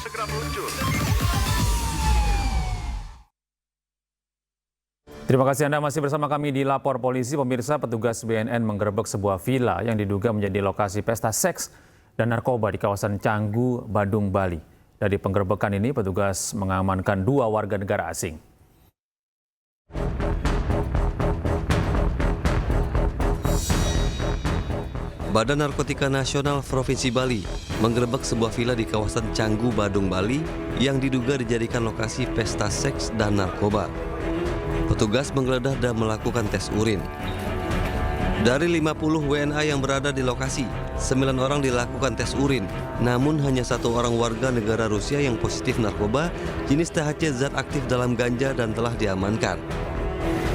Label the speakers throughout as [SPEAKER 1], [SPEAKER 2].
[SPEAKER 1] segera meluncur.
[SPEAKER 2] Terima kasih Anda masih bersama kami di Lapor Polisi. Pemirsa, petugas BNN menggerebek sebuah villa yang diduga menjadi lokasi pesta seks dan narkoba di kawasan Canggu, Badung, Bali. Dari penggerebekan ini, petugas mengamankan 2 warga negara asing.
[SPEAKER 3] Badan Narkotika Nasional Provinsi Bali menggerebek sebuah villa di kawasan Canggu, Badung, Bali yang diduga dijadikan lokasi pesta seks dan narkoba. Petugas menggeledah dan melakukan tes urin. Dari 50 WNA yang berada di lokasi, 9 orang dilakukan tes urin, namun hanya 1 orang warga negara Rusia yang positif narkoba jenis THC zat aktif dalam ganja dan telah diamankan.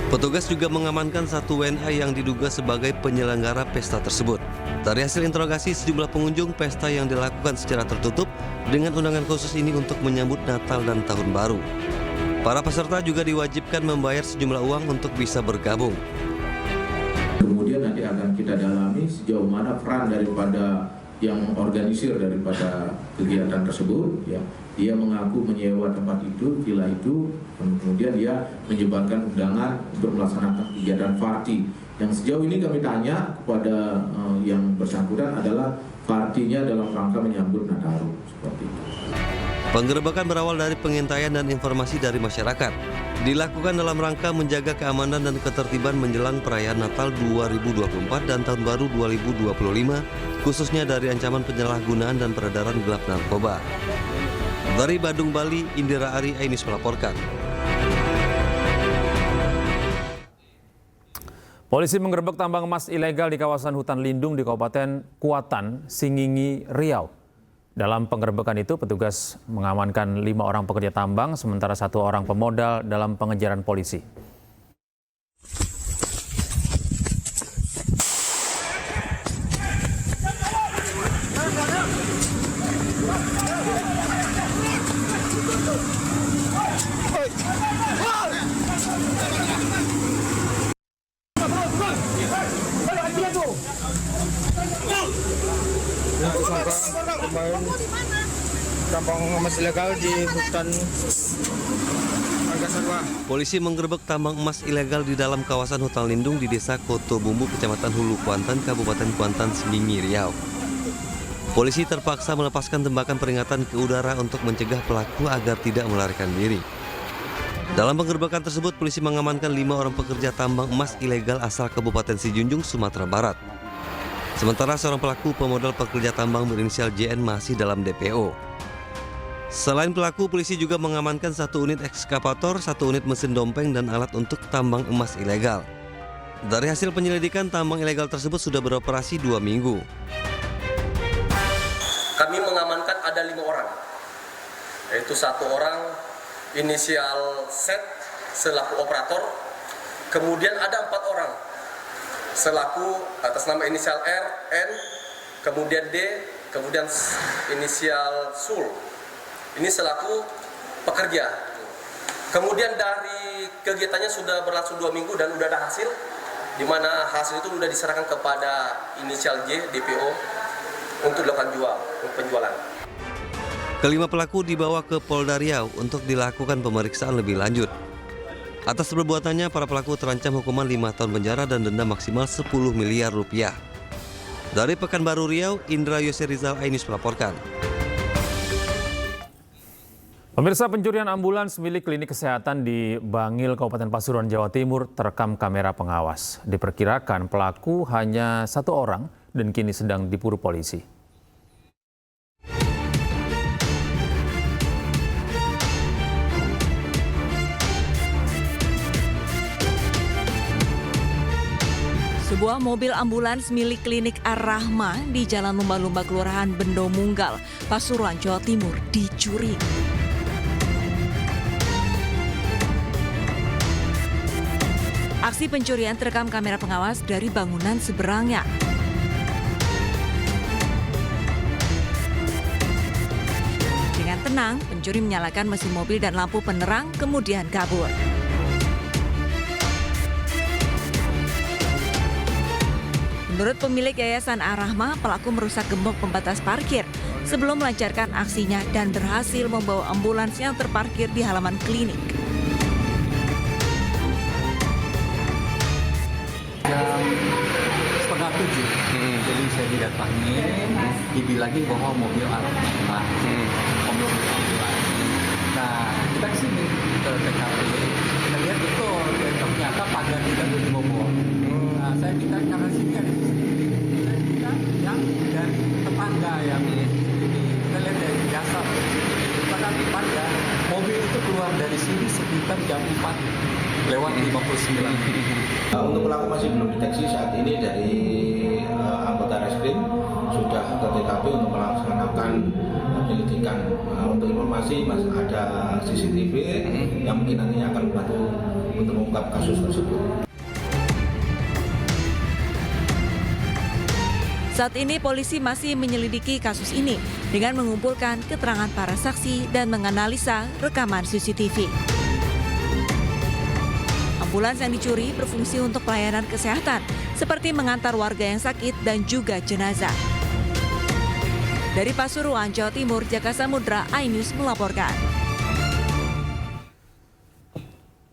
[SPEAKER 3] Petugas juga mengamankan 1 WNA yang diduga sebagai penyelenggara pesta tersebut. Dari hasil interogasi sejumlah pengunjung pesta yang dilakukan secara tertutup dengan undangan khusus ini untuk menyambut Natal dan Tahun Baru. Para peserta juga diwajibkan membayar sejumlah uang untuk bisa bergabung.
[SPEAKER 4] Kemudian nanti akan kita dalami sejauh mana peran daripada yang mengorganisir daripada kegiatan tersebut. Ya, dia mengaku menyewa tempat itu, villa itu, kemudian dia menyebarkan undangan untuk melaksanakan kegiatan party. Yang sejauh ini kami tanya kepada yang bersangkutan adalah partinya dalam rangka menyambut Nataru, seperti itu.
[SPEAKER 3] Penggerebekan berawal dari pengintaian dan informasi dari masyarakat. Dilakukan dalam rangka menjaga keamanan dan ketertiban menjelang perayaan Natal 2024 dan Tahun Baru 2025, khususnya dari ancaman penyalahgunaan dan peredaran gelap narkoba. Dari Badung, Bali, Indira Ari Ainis melaporkan.
[SPEAKER 2] Polisi menggerebek tambang emas ilegal di kawasan hutan lindung di Kabupaten Kuantan, Singingi, Riau. Dalam penggerebekan itu, petugas mengamankan 5 orang pekerja tambang, sementara 1 orang pemodal dalam pengejaran polisi.
[SPEAKER 5] Tambang emas ilegal di hutan Argasarwa.
[SPEAKER 3] Polisi menggerebek tambang emas ilegal di dalam kawasan hutan lindung di Desa Koto Bumbu, Kecamatan Hulu Kuantan, Kabupaten Kuantan, Singingi, Riau. Polisi terpaksa melepaskan tembakan peringatan ke udara untuk mencegah pelaku agar tidak melarikan diri. Dalam penggerebekan tersebut, polisi mengamankan 5 orang pekerja tambang emas ilegal asal Kabupaten Sijunjung, Sumatera Barat. Sementara seorang pelaku pemodal pekerja tambang berinisial JN masih dalam DPO. Selain pelaku, polisi juga mengamankan 1 unit ekskavator, 1 unit mesin dompeng, dan alat untuk tambang emas ilegal. Dari hasil penyelidikan, tambang ilegal tersebut sudah beroperasi 2 minggu.
[SPEAKER 6] Kami mengamankan ada 5 orang, yaitu 1 orang inisial Z selaku operator, kemudian ada 4 orang selaku atas nama inisial R, N, kemudian D, kemudian inisial SUL. Ini selaku pekerja. Kemudian dari kegiatannya sudah berlangsung 2 minggu dan sudah ada hasil, di mana hasil itu sudah diserahkan kepada inisial J, DPO, untuk dilakukan penjualan.
[SPEAKER 3] Kelima pelaku dibawa ke Polda Riau untuk dilakukan pemeriksaan lebih lanjut. Atas perbuatannya, para pelaku terancam hukuman 5 tahun penjara dan denda maksimal 10 miliar rupiah. Dari Pekanbaru Riau, Indra Yoserizal Ainis melaporkan.
[SPEAKER 2] Pemirsa, pencurian ambulans milik klinik kesehatan di Bangil, Kabupaten Pasuruan, Jawa Timur terekam kamera pengawas. Diperkirakan pelaku hanya 1 orang dan kini sedang diburu polisi.
[SPEAKER 7] Sebuah mobil ambulans milik klinik Ar-Rahma di Jalan Lumba-Lumba, Kelurahan Bendo Munggal, Pasuruan, Jawa Timur dicuri. Aksi pencurian terekam kamera pengawas dari bangunan seberangnya. Dengan tenang, pencuri menyalakan mesin mobil dan lampu penerang, kemudian kabur. Menurut pemilik Yayasan Ar-Rahma, pelaku merusak gembok pembatas parkir. sebelum melancarkan aksinya dan berhasil membawa ambulans yang terparkir di halaman klinik.
[SPEAKER 1] Jam 6:30, jadi saya didatangi, dibilangin bahwa mobil ambulans, mobil ambulans. Nah, kita kesini ke TKP, kita lihat betul, ternyata pagar kita udah dibobol. Nah, saya minta karena sini ada saya minta yang dari tetangga yang kita lihat dari biasa, karena tetangga mobil itu keluar dari sini sekitar jam 4:59.
[SPEAKER 8] Untuk pelaku masih belum deteksi saat ini dari anggota reskrim sudah ke TKP untuk melaksanakan penyelidikan. Untuk informasi masih ada CCTV yang mungkin nantinya akan membantu untuk mengungkap kasus tersebut.
[SPEAKER 7] Saat ini polisi masih menyelidiki kasus ini dengan mengumpulkan keterangan para saksi dan menganalisa rekaman CCTV. Ambulans yang dicuri berfungsi untuk pelayanan kesehatan, seperti mengantar warga yang sakit dan juga jenazah. Dari Pasuruan, Jawa Timur, Jaka Samudra, iNews melaporkan.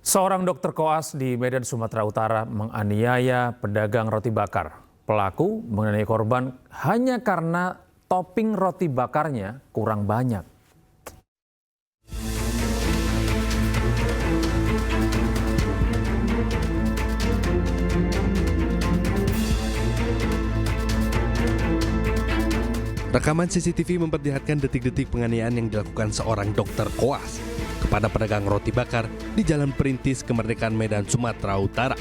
[SPEAKER 2] Seorang dokter koas di Medan, Sumatera Utara menganiaya pedagang roti bakar. Pelaku menganiaya korban hanya karena topping roti bakarnya kurang banyak.
[SPEAKER 3] Rekaman CCTV memperlihatkan detik-detik penganiayaan yang dilakukan seorang dokter koas kepada pedagang roti bakar di Jalan Perintis Kemerdekaan Medan, Sumatera Utara.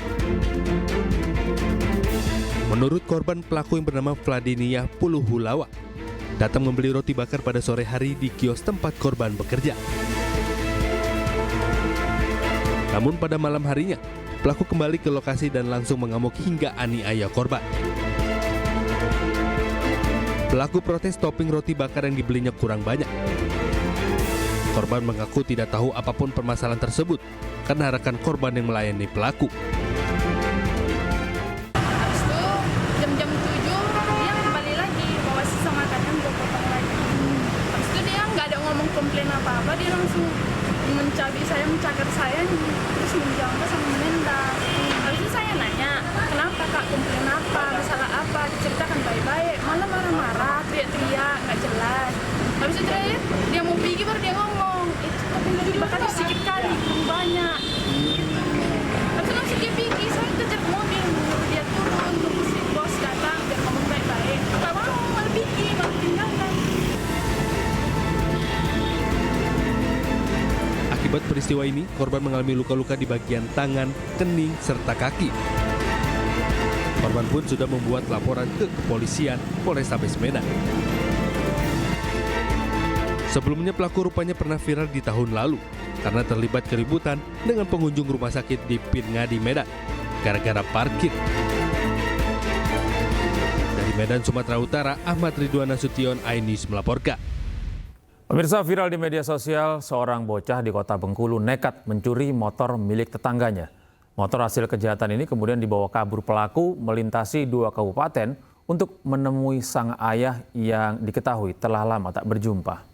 [SPEAKER 3] Menurut korban, pelaku yang bernama Vladiniah Puluhulawa datang membeli roti bakar pada sore hari di kios tempat korban bekerja. Namun pada malam harinya, pelaku kembali ke lokasi dan langsung mengamuk hingga aniaya korban. Pelaku protes topping roti bakar yang dibelinya kurang banyak. Korban mengaku tidak tahu apapun permasalahan tersebut karena rekan korban yang melayani pelaku.
[SPEAKER 9] Habis itu jam-jam 7 dia kembali lagi bawa sisa makanan untuk potong lagi. Habis itu dia nggak ada ngomong komplain apa-apa, dia langsung mencabi saya, mencakar saya, terus menjambak sama menendang. Habis itu saya nanya, kenapa kak, komplain apa, masalah apa, diceritakan baik-baik, malah marah-marah, teriak-teriak, nggak jelas. Habis itu dia mau pergi baru dia ngomong, itu topping roti bakar sedikit kali, kurang banyak. Habis itu langsung dia pergi, saya kejar ke mobil, dia turun, tunggu si bos datang, dia ngomong baik-baik. Nggak mau, malah pergi, malah tinggalkan.
[SPEAKER 3] Akibat peristiwa ini, korban mengalami luka-luka di bagian tangan, kening, serta kaki. Korban pun sudah membuat laporan ke kepolisian Polrestabes Medan. Sebelumnya pelaku rupanya pernah viral di tahun lalu karena terlibat keributan dengan pengunjung rumah sakit di Pirngadi, Medan, gara-gara parkir. Dari Medan, Sumatera Utara, Ahmad Ridwan Nasution, iNews melaporkan.
[SPEAKER 2] Pemirsa, viral di media sosial, seorang bocah di Kota Bengkulu nekat mencuri motor milik tetangganya. Motor hasil kejahatan ini kemudian dibawa kabur pelaku melintasi 2 kabupaten untuk menemui sang ayah yang diketahui telah lama tak berjumpa.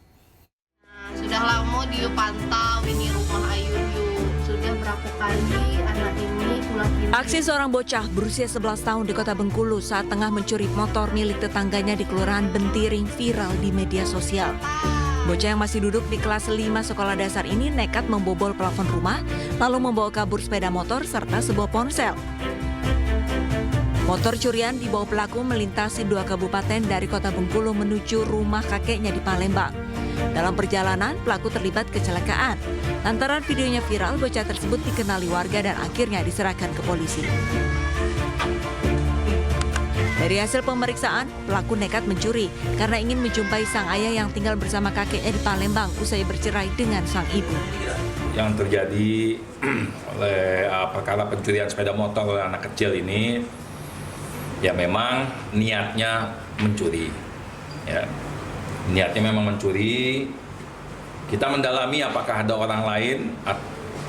[SPEAKER 10] Sudah lama dia pantau ini rumah Ayuyu. Sudah berapa kali anak ini pulang ini.
[SPEAKER 7] Aksi seorang bocah berusia 11 tahun di Kota Bengkulu saat tengah mencuri motor milik tetangganya di Kelurahan Bentiring viral di media sosial. Bocah yang masih duduk di kelas 5 sekolah dasar ini nekat membobol plafon rumah, lalu membawa kabur sepeda motor serta sebuah ponsel. Motor curian dibawa pelaku melintasi 2 kabupaten dari Kota Bengkulu menuju rumah kakeknya di Palembang. Dalam perjalanan, pelaku terlibat kecelakaan. Lantaran videonya viral, bocah tersebut dikenali warga dan akhirnya diserahkan ke polisi. Dari hasil pemeriksaan, pelaku nekat mencuri karena ingin menjumpai sang ayah yang tinggal bersama kakeknya di Palembang usai bercerai dengan sang ibu.
[SPEAKER 11] Yang terjadi oleh perkara pencurian sepeda motor oleh anak kecil ini, ya memang niatnya mencuri. Ya, niatnya memang mencuri. Kita mendalami apakah ada orang lain,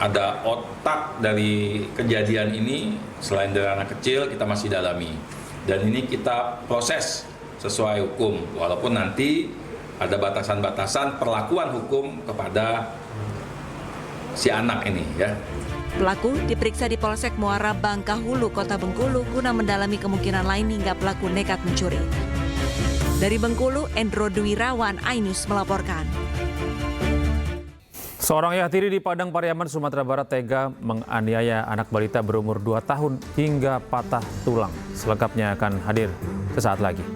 [SPEAKER 11] ada otak dari kejadian ini selain dari anak kecil, kita masih dalami. Dan ini kita proses sesuai hukum, walaupun nanti ada batasan-batasan perlakuan hukum kepada si anak ini ya.
[SPEAKER 7] Pelaku diperiksa di Polsek Muara Bangkahulu, Kota Bengkulu guna mendalami kemungkinan lain hingga pelaku nekat mencuri. Dari Bengkulu, Endro Dwirawan, iNews melaporkan.
[SPEAKER 2] Seorang ayah tiri di Padang Pariaman, Sumatera Barat tega menganiaya anak balita berumur 2 tahun hingga patah tulang. Selengkapnya akan hadir sesaat lagi.